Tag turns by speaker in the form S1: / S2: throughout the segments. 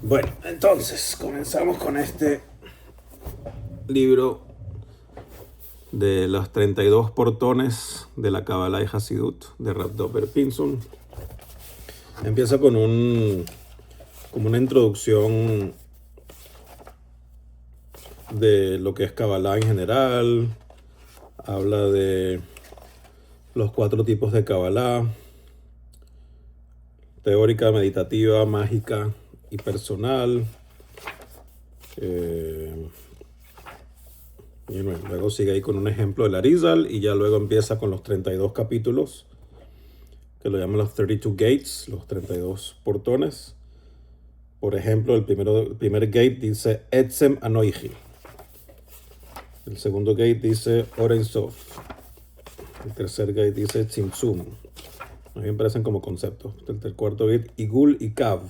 S1: Bueno, entonces comenzamos con este libro de los 32 portones de la Kabbalah y Hasidut de Rav Dober Pinson. Empieza con como una introducción de lo que es Kabbalah en general. Habla de los 4 tipos de Kabbalah: teórica, meditativa, mágica y personal. Y bueno, luego sigue ahí con un ejemplo del Arizal y ya luego empieza con los 32 capítulos, que lo llaman los 32 gates, los 32 portones. Por ejemplo, el primer gate dice Etzem Anoichi. El segundo gate dice Oren Sof. El tercer gate dice Tzimtzum. A mí me parecen como conceptos. El cuarto gate, Igul y Kav.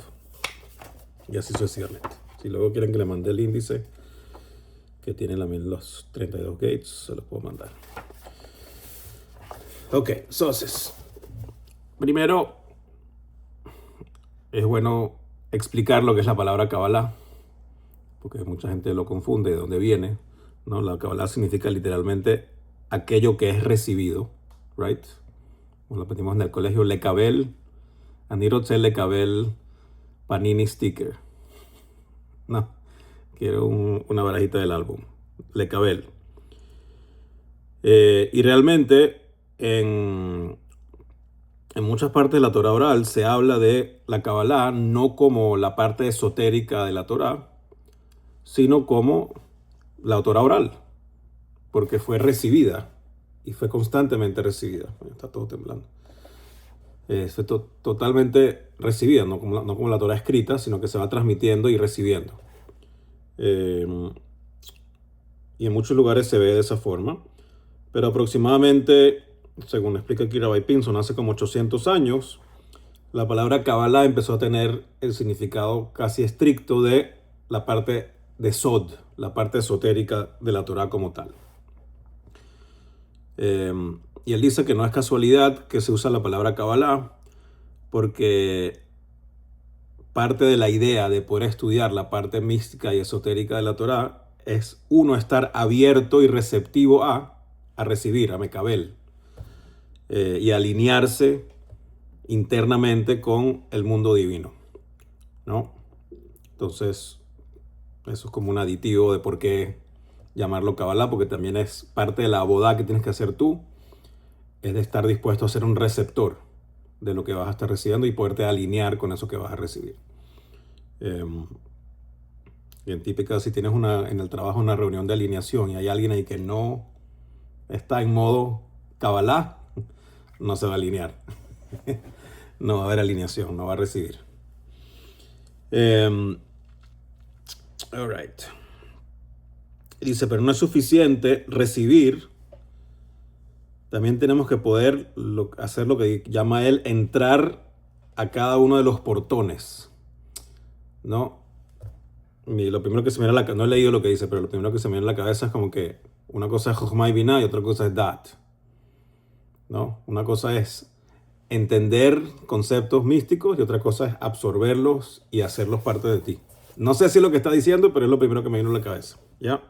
S1: Y así sucesivamente. Si luego quieren que le mande el índice, que tiene también los 32 gates, se los puedo mandar. Ok, entonces, primero es bueno explicar lo que es la palabra Kabbalah, porque mucha gente lo confunde de dónde viene, ¿no? La Kabbalah significa literalmente aquello que es recibido, right? Como lo aprendimos en el colegio, lekabel, ani rotze lekabel panini sticker. No, quiero una barajita del álbum, lekabel. Y realmente en muchas partes de la Torah oral se habla de la Kabbalah no como la parte esotérica de la Torah, sino como la Torah oral, porque fue recibida y fue constantemente recibida. Está todo temblando. Fue totalmente recibida, no como la Torah escrita, sino que se va transmitiendo y recibiendo. Y en muchos lugares se ve de esa forma, pero aproximadamente, según explica aquí Rabbi Pinson, hace como 800 años, la palabra Kabbalah empezó a tener el significado casi estricto de la parte de Sod, la parte esotérica de la Torah como tal. Y él dice que no es casualidad que se usa la palabra Kabbalah, porque parte de la idea de poder estudiar la parte mística y esotérica de la Torah es uno estar abierto y receptivo a recibir, a Mekabel, y alinearse internamente con el mundo divino, ¿no? Entonces, eso es como un aditivo de por qué llamarlo Kabbalah, porque también es parte de la abodá que tienes que hacer tú, es de estar dispuesto a ser un receptor de lo que vas a estar recibiendo y poderte alinear con eso que vas a recibir. Bien típica, si tienes en el trabajo una reunión de alineación y hay alguien ahí que no está en modo Kabbalah, no se va a alinear. No va a haber alineación, no va a recibir. All right. Dice, pero no es suficiente recibir. También tenemos que poder hacer lo que llama él entrar a cada uno de los portones, ¿no? Y lo primero que se me viene a la cabeza, no he leído lo que dice, pero lo primero que se me viene a la cabeza es como que una cosa es Chokhmah y Binah y otra cosa es Dat, ¿no? Una cosa es entender conceptos místicos y otra cosa es absorberlos y hacerlos parte de ti. No sé si es lo que está diciendo, pero es lo primero que me vino a la cabeza, ¿ya?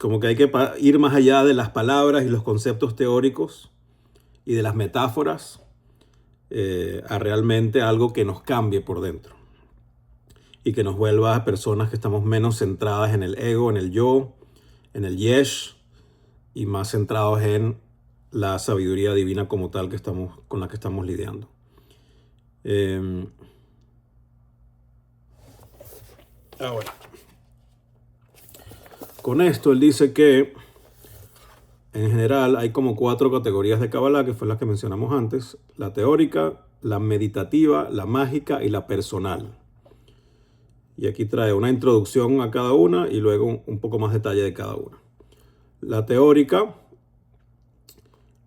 S1: Como que hay que ir más allá de las palabras y los conceptos teóricos y de las metáforas a realmente algo que nos cambie por dentro y que nos vuelva a personas que estamos menos centradas en el ego, en el yo, en el yesh, y más centrados en la sabiduría divina como tal con la que estamos lidiando. Ahora, con esto él dice que en general hay como 4 categorías de Kabbalah, que fue las que mencionamos antes: la teórica, la meditativa, la mágica y la personal. Y aquí trae una introducción a cada una y luego un poco más detalle de cada una. La teórica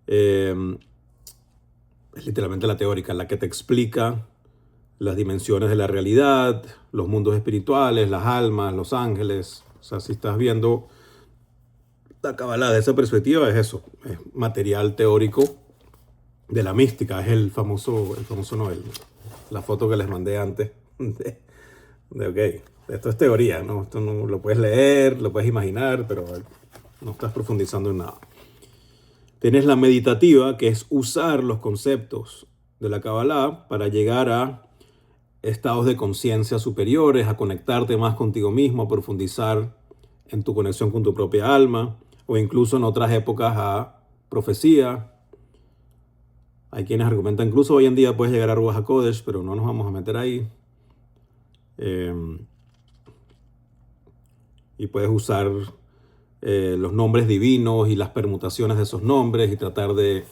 S1: es literalmente la teórica, la que te explica las dimensiones de la realidad, los mundos espirituales, las almas, los ángeles. O sea, si estás viendo la Kabbalah de esa perspectiva, es eso, es material teórico de la mística, es el famoso Noel. La foto que les mandé antes ok, esto es teoría, ¿no? Esto no lo puedes leer, lo puedes imaginar, pero no estás profundizando en nada. Tienes la meditativa, que es usar los conceptos de la Kabbalah para llegar a estados de conciencia superiores, a conectarte más contigo mismo, a profundizar en tu conexión con tu propia alma, o incluso en otras épocas a profecía. Hay quienes argumentan, incluso hoy en día puedes llegar a Ruach HaKodesh, pero no nos vamos a meter ahí. Y puedes usar los nombres divinos y las permutaciones de esos nombres y tratar de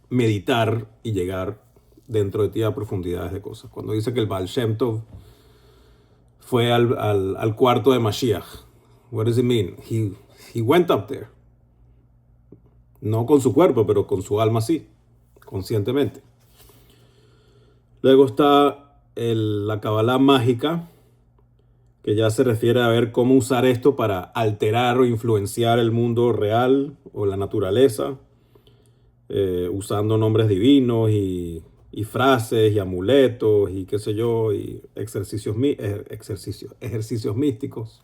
S1: meditar y llegar dentro de ti a profundidades de cosas. Cuando dice que el Baal Shem Tov fue al cuarto de Mashiach, what does it mean? He went up there. No con su cuerpo, pero con su alma sí, conscientemente. Luego está la Kabbalah mágica, que ya se refiere a ver cómo usar esto para alterar o influenciar el mundo real o la naturaleza, usando nombres divinos y frases y amuletos y qué sé yo, y ejercicios místicos.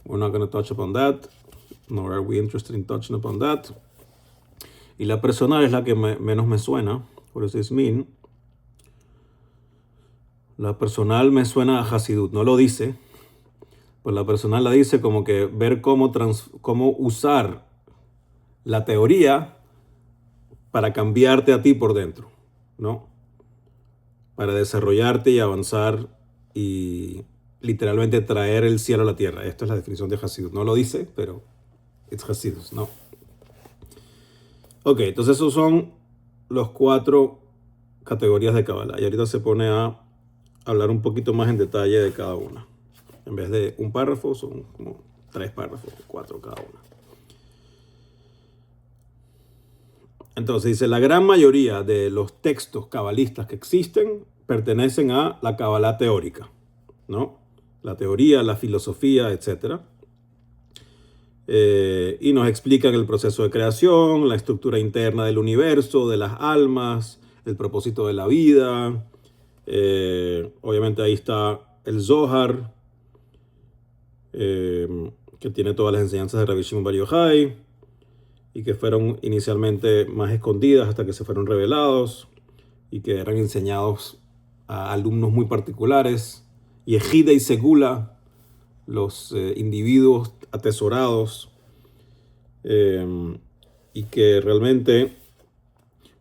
S1: We're not going to touch upon that, nor are we interested in touching upon that. Y la personal es la que menos me suena. What does this mean? La personal me suena a Hasidut, no lo dice, pues la personal la dice como que ver cómo usar la teoría para cambiarte a ti por dentro, ¿no? Para desarrollarte y avanzar y literalmente traer el cielo a la tierra. Esta es la definición de Hasidut. No lo dice, pero it's Hasidut, ¿no? Ok, entonces esos son los 4 categorías de Kabbalah. Y ahorita se pone a hablar un poquito más en detalle de cada una. En vez de un párrafo, son como 3 párrafos, 4 cada una. Entonces dice, la gran mayoría de los textos cabalistas que existen pertenecen a la Kabbalah teórica, ¿no? La teoría, la filosofía, etc. Y nos explican el proceso de creación, la estructura interna del universo, de las almas, el propósito de la vida. Obviamente ahí está el Zohar, que tiene todas las enseñanzas de Rabbi Shimon Bar Yochai y que fueron inicialmente más escondidas hasta que se fueron revelados y que eran enseñados a alumnos muy particulares. Y Ejida y Segula, los individuos atesorados, y que realmente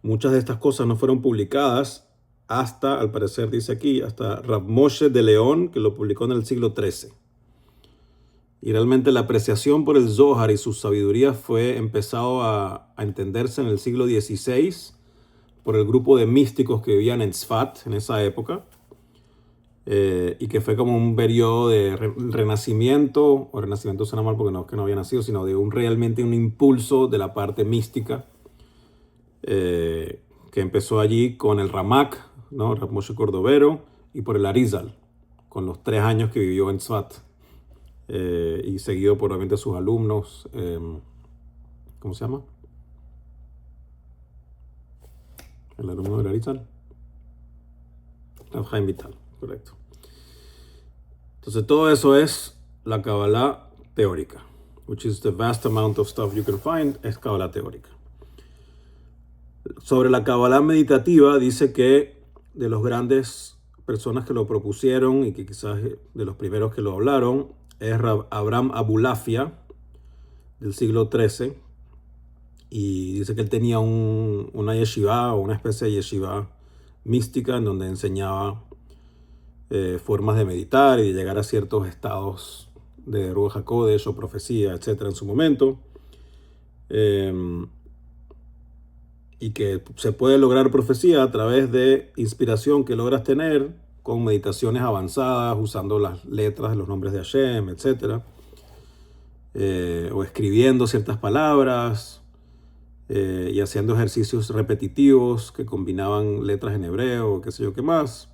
S1: muchas de estas cosas no fueron publicadas hasta, al parecer dice aquí, hasta Rav Moshe de León, que lo publicó en el siglo XIII. Y realmente la apreciación por el Zohar y su sabiduría fue empezado a entenderse en el siglo XVI por el grupo de místicos que vivían en Tzfat en esa época, y que fue como un periodo de renacimiento, o renacimiento suena mal porque no es que no había nacido, sino de realmente un impulso de la parte mística, que empezó allí con el Ramak, ¿no? Rav Moshe Cordovero, y por el Arizal, con los 3 años que vivió en Tzfat. Y seguido por obviamente sus alumnos, ¿cómo se llama? El alumno de Arizal, Rav Chaim Vital, correcto. Entonces todo eso es la Kabbalah teórica, which is the vast amount of stuff you can find, es Kabbalah teórica. Sobre la Kabbalah meditativa dice que de los grandes personas que lo propusieron y que quizás de los primeros que lo hablaron es Abraham Abulafia, del siglo XIII, y dice que él tenía una yeshiva o una especie de yeshiva mística en donde enseñaba formas de meditar y de llegar a ciertos estados de Ruach HaKodesh o profecía, etc. en su momento, y que se puede lograr profecía a través de inspiración que logras tener con meditaciones avanzadas, usando las letras de los nombres de Hashem, etc. O escribiendo ciertas palabras, y haciendo ejercicios repetitivos que combinaban letras en hebreo, qué sé yo qué más.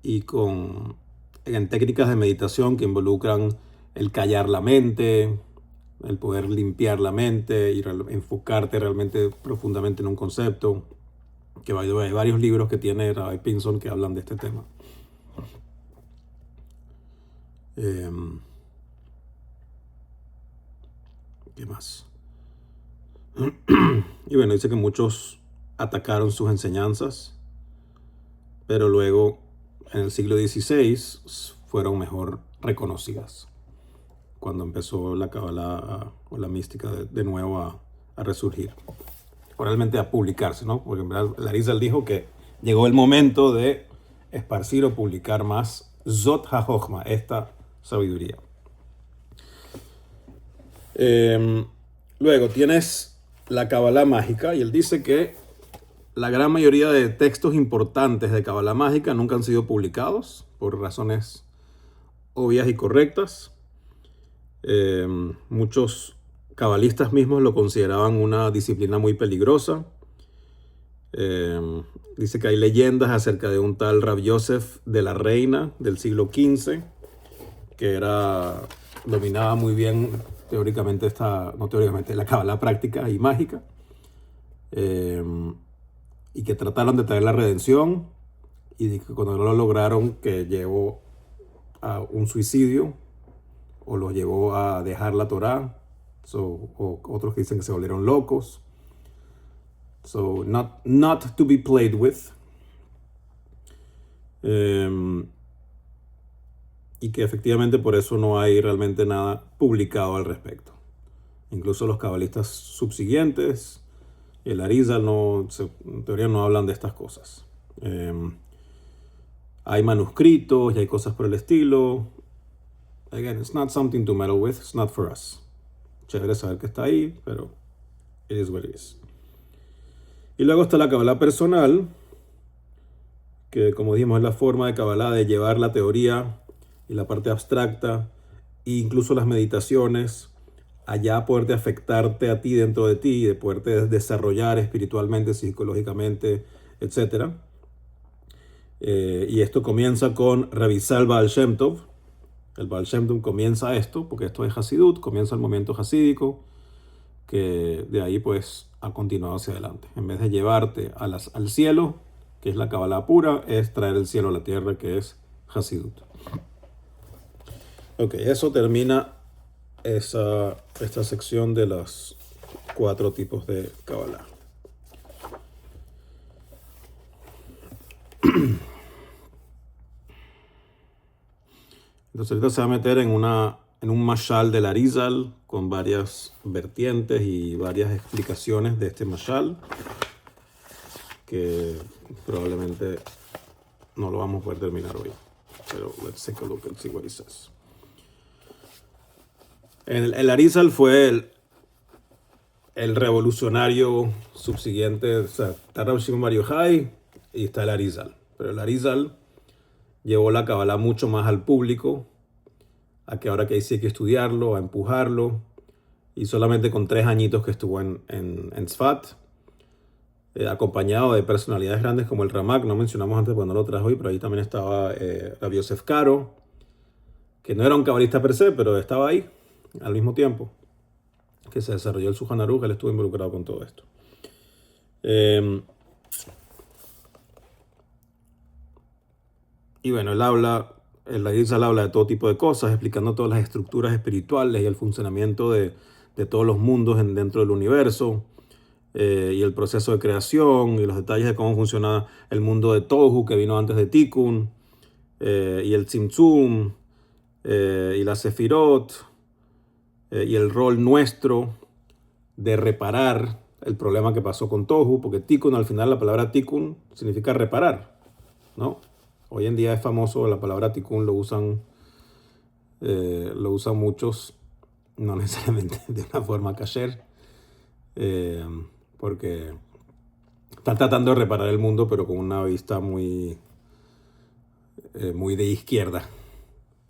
S1: Y en técnicas de meditación que involucran el callar la mente, el poder limpiar la mente y enfocarte realmente profundamente en un concepto. Que hay varios libros que tiene Rabbi Pinson que hablan de este tema. ¿Qué más? Y bueno, dice que muchos atacaron sus enseñanzas, pero luego en el siglo XVI fueron mejor reconocidas, cuando empezó la Kabbalah o la mística de nuevo a resurgir, o realmente a publicarse, ¿no? Porque en verdad el Arizal dijo que llegó el momento de esparcir o publicar más Zot HaJochma, esta sabiduría. Luego tienes la Kabbalah mágica, y él dice que la gran mayoría de textos importantes de Kabbalah mágica nunca han sido publicados por razones obvias y correctas. Muchos cabalistas mismos lo consideraban una disciplina muy peligrosa. Dice que hay leyendas acerca de un tal Rav Yosef de la Reina del siglo XV, que dominaba muy bien teóricamente la Kabbalah práctica y mágica, y que trataron de traer la redención, y que cuando no lo lograron, que llevó a un suicidio o los llevó a dejar la Torá, o otros que dicen que se volvieron locos. So, not to be played with. Y que efectivamente por eso no hay realmente nada publicado al respecto. Incluso los cabalistas subsiguientes, el Arizal, en teoría no hablan de estas cosas. Hay manuscritos y hay cosas por el estilo. Again, it's not something to meddle with. It's not for us. Chévere saber que está ahí, pero it is what it is. Y luego está la Kabbalah personal, que como dijimos es la forma de Kabbalah de llevar la teoría y la parte abstracta e incluso las meditaciones allá, poderte afectarte a ti dentro de ti, de poderte desarrollar espiritualmente, psicológicamente, etc. Y esto comienza con revisar el Baal Shem Tov. El Baal Shem Tov comienza esto, porque esto es Hasidut, comienza el momento hasídico, que de ahí pues ha continuado hacia adelante. En vez de llevarte al cielo, que es la Kabbalah pura, es traer el cielo a la tierra, que es Hasidut. Ok, eso termina esta sección de los 4 tipos de Kabbalah. Entonces ahorita se va a meter en un mashal del Arizal con varias vertientes y varias explicaciones de este mashal, que probablemente no lo vamos a poder terminar hoy. Pero let's take a look and see what it says. El Arizal fue el revolucionario subsiguiente. O sea, está Rav Shimon Bar Yochai y está el Arizal. Pero el Arizal llevó la Kabbalah mucho más al público, a que ahora que sí hay que estudiarlo, a empujarlo. Y solamente con 3 añitos que estuvo en Tzfat, acompañado de personalidades grandes como el Ramak, no mencionamos antes cuando lo trajo hoy, pero ahí también estaba Rabbi Yosef Karo, que no era un cabalista per se, pero estaba ahí al mismo tiempo que se desarrolló el Shulchan Aruch. Él estuvo involucrado con todo esto. Y bueno, el Arizal habla de todo tipo de cosas, explicando todas las estructuras espirituales y el funcionamiento de todos los mundos dentro del universo, y el proceso de creación y los detalles de cómo funciona el mundo de Tohu, que vino antes de Tikkun, y el Tzimtzum, y la Sefirot, y el rol nuestro de reparar el problema que pasó con Tohu, porque Tikkun, al final la palabra Tikkun significa reparar, ¿no? Hoy en día es famoso la palabra Tikkun, lo usan muchos, no necesariamente de una forma kasher, porque están tratando de reparar el mundo, pero con una vista muy de izquierda,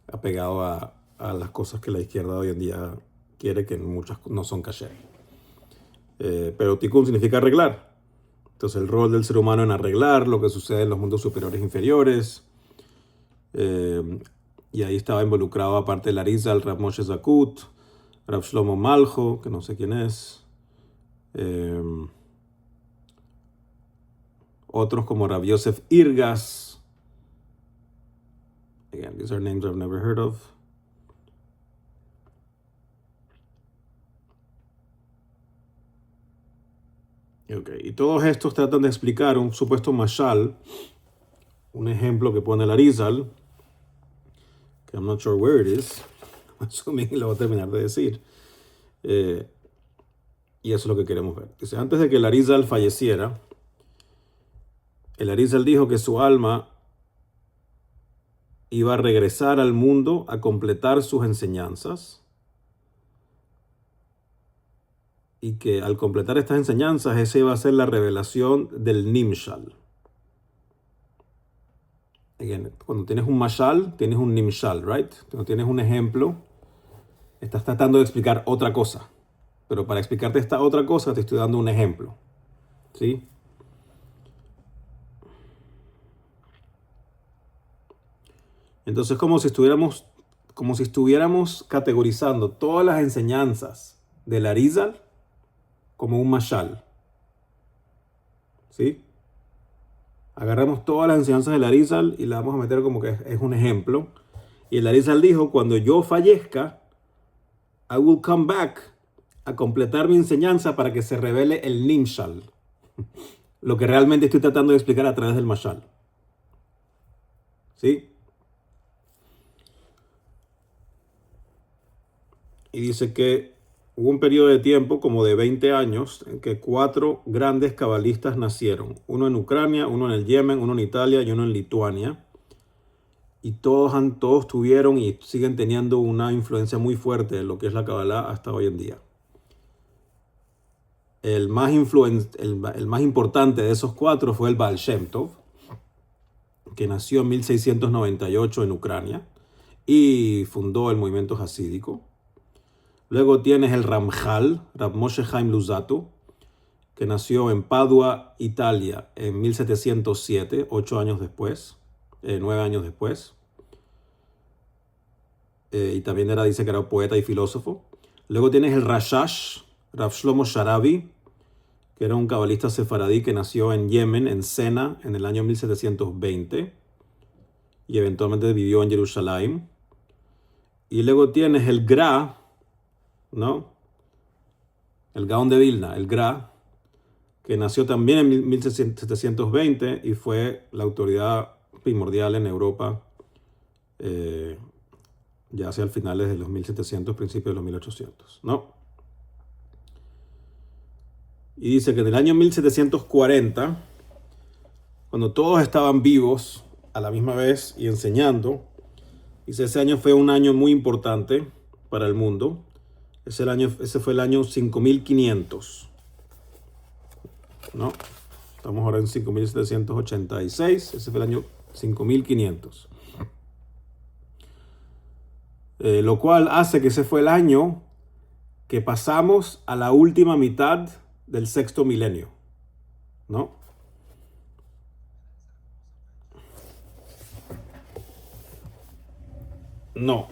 S1: apegado a las cosas que la izquierda hoy en día quiere, que muchas no son kasher. Pero Tikkun significa arreglar. Entonces el rol del ser humano en arreglar lo que sucede en los mundos superiores e inferiores. Y ahí estaba involucrado, aparte del Arizal, Rav Moshe Zakut, Rav Shlomo Malcho, que no sé quién es. Otros como Rav Yosef Irgas. Again, these are names I've never heard of. Okay. Y todos estos tratan de explicar un supuesto mashal, un ejemplo que pone el Arizal, que I'm not sure where it is, assuming lo voy a terminar de decir. Y eso es lo que queremos ver. Dice, antes de que el Arizal falleciera, el Arizal dijo que su alma iba a regresar al mundo a completar sus enseñanzas y que al completar estas enseñanzas esa iba a ser la revelación del Nimshal. Again, cuando tienes un mashal, tienes un Nimshal, right? Cuando tienes un ejemplo, estás tratando de explicar otra cosa. Pero para explicarte esta otra cosa te estoy dando un ejemplo. ¿Sí? Entonces como si estuviéramos categorizando todas las enseñanzas del Arizal como un mashal. ¿Sí? Agarramos todas las enseñanzas del Arizal y la vamos a meter como que es un ejemplo. Y el Arizal dijo, cuando yo fallezca, I will come back a completar mi enseñanza para que se revele el Nimshal. Lo que realmente estoy tratando de explicar a través del mashal. ¿Sí? Y dice que hubo un periodo de tiempo como de 20 años en que 4 grandes cabalistas nacieron. Uno en Ucrania, uno en el Yemen, uno en Italia y uno en Lituania. Y todos tuvieron y siguen teniendo una influencia muy fuerte en lo que es la Kabbalah hasta hoy en día. El más importante de esos 4 fue el Baal Shem Tov, que nació en 1698 en Ucrania y fundó el movimiento hasídico. Luego tienes el Ramjal, Rav Moshe Chaim Luzzatto, que nació en Padua, Italia, en 1707, 8 años después, 9 años después. Y también dice que era poeta y filósofo. Luego tienes el Rashash, Rav Shlomo Sharabi, que era un cabalista sefaradí que nació en Yemen, en Sena, en el año 1720 y eventualmente vivió en Jerusalén. Y luego tienes el Gra, ¿no? El Gaón de Vilna, el Gra, que nació también en 1720 y fue la autoridad primordial en Europa ya hacia finales de los 1700, principios de los 1800, ¿no? Y dice que en el año 1740, cuando todos estaban vivos a la misma vez y enseñando, dice ese año fue un año muy importante para el mundo. Ese fue el año 5500, ¿no? Estamos ahora en 5786, ese fue el año 5500. Lo cual hace que ese fue el año que pasamos a la última mitad del 6º milenio, ¿no? No,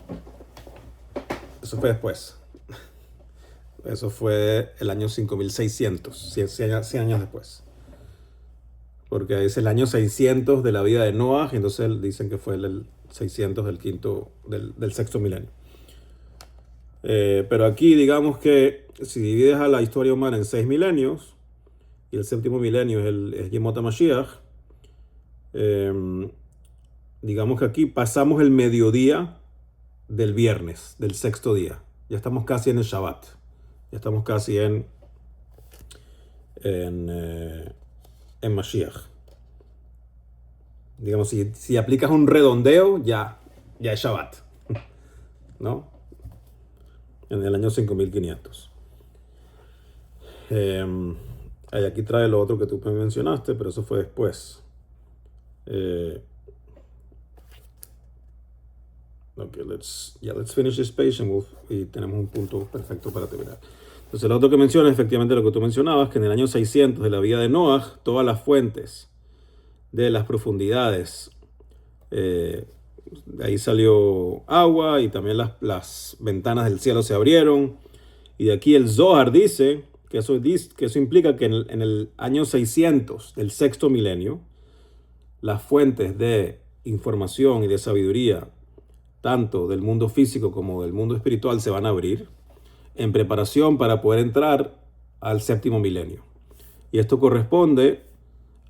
S1: eso fue después. Eso fue el año 5600, 100 años después. Porque es el año 600 de la vida de Noah, y entonces dicen que fue el 600 del 6º milenio. Pero aquí digamos que si divides a la historia humana en 6 milenios, y el 7º milenio es Yemot HaMashiach, digamos que aquí pasamos el mediodía del viernes, del 6º día. Ya estamos casi en el Shabbat. Ya estamos casi en Mashiach. Digamos, si aplicas un redondeo, ya es Shabbat, ¿no? En el año 5500. Aquí trae lo otro que tú mencionaste, pero eso fue después. Ok, let's finish this page y tenemos un punto perfecto para terminar. Entonces, lo otro que menciona es efectivamente lo que tú mencionabas, que en el año 600 de la vida de Noah, todas las fuentes de las profundidades, de ahí salió agua y también las ventanas del cielo se abrieron Y de aquí el Zohar dice que eso implica que en el año 600 del sexto milenio, las fuentes de información y de sabiduría, tanto del mundo físico como del mundo espiritual, se van a abrir en preparación para poder entrar al séptimo milenio. Y esto corresponde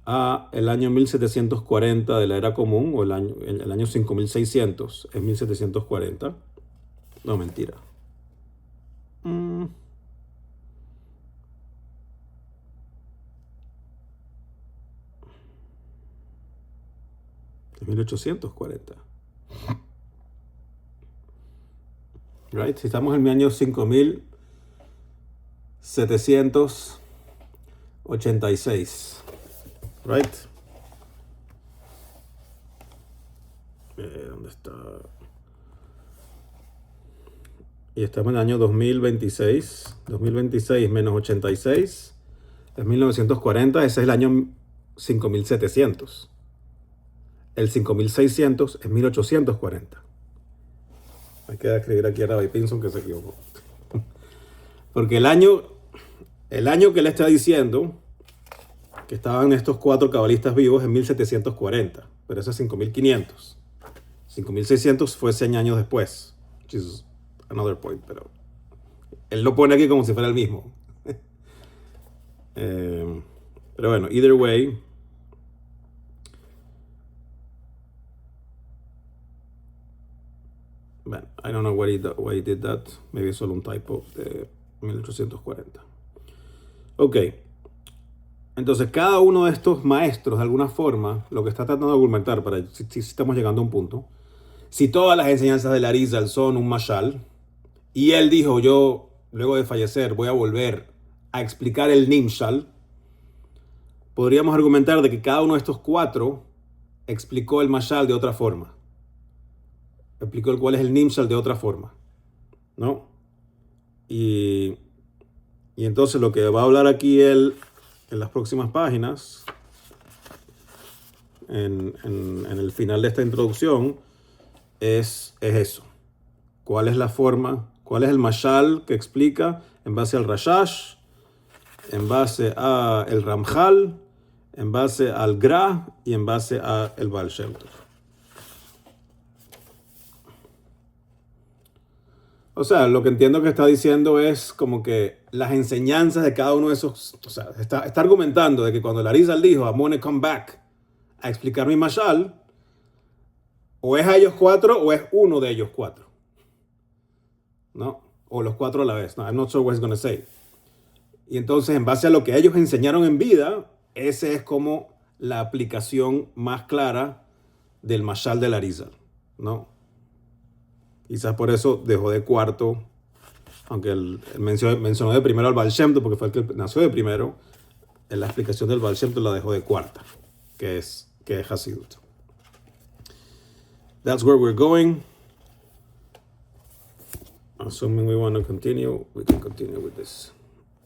S1: a el año 1740 de la era común, o el año 5600 es 1740. No, mentira. 1840. Right? Si estamos en el año 5786. Right? ¿Dónde está? Y estamos en el año 2026. 2026 menos 86 es 1940. Ese es el año 5700. El 5600 es 1840. Hay que escribir aquí a Rabbi Pinson que se equivocó. Porque el año que él está diciendo que estaban estos 4 cabalistas vivos en 1740, pero eso es 5500. 5600 fue 100 años después, which is another point, pero él lo pone aquí como si fuera el mismo. Pero bueno, either way, bueno, I don't know why he did that. Maybe es solo un typo de 1840. Ok. Entonces, cada uno de estos maestros, de alguna forma, lo que está tratando de argumentar, si estamos llegando a un punto, si todas las enseñanzas del Arizal son un mashal, y él dijo, yo, luego de fallecer, voy a volver a explicar el Nimshal, podríamos argumentar de que cada uno de estos 4 explicó el mashal de otra forma. Explicó cuál es el Nimshal de otra forma, ¿no? Y entonces lo que va a hablar aquí él en las próximas páginas, en el final de esta introducción, es eso. ¿Cuál es la forma? ¿Cuál es el mashal que explica en base al Rashash, en base al Ramjal, en base al Gra y en base al Baal Shem Tov? O sea, lo que entiendo que está diciendo es como que las enseñanzas de cada uno de esos, o sea, está argumentando de que cuando el Arizal dijo, I'm gonna come back a explicar mi mashal, o es a ellos 4 o es uno de ellos 4, ¿no? O los 4 a la vez, no, I'm not sure what he's gonna say. Y entonces, en base a lo que ellos enseñaron en vida, esa es como la aplicación más clara del mashal del Arizal, ¿no? Quizás por eso dejó de cuarto, aunque él mencionó de primero al Baal Shem Tov, porque fue el que nació de primero, en la explicación del Baal Shem Tov la dejó de cuarta, que es Hasidut. That's where we're going. Assuming we want to continue, we can continue with this.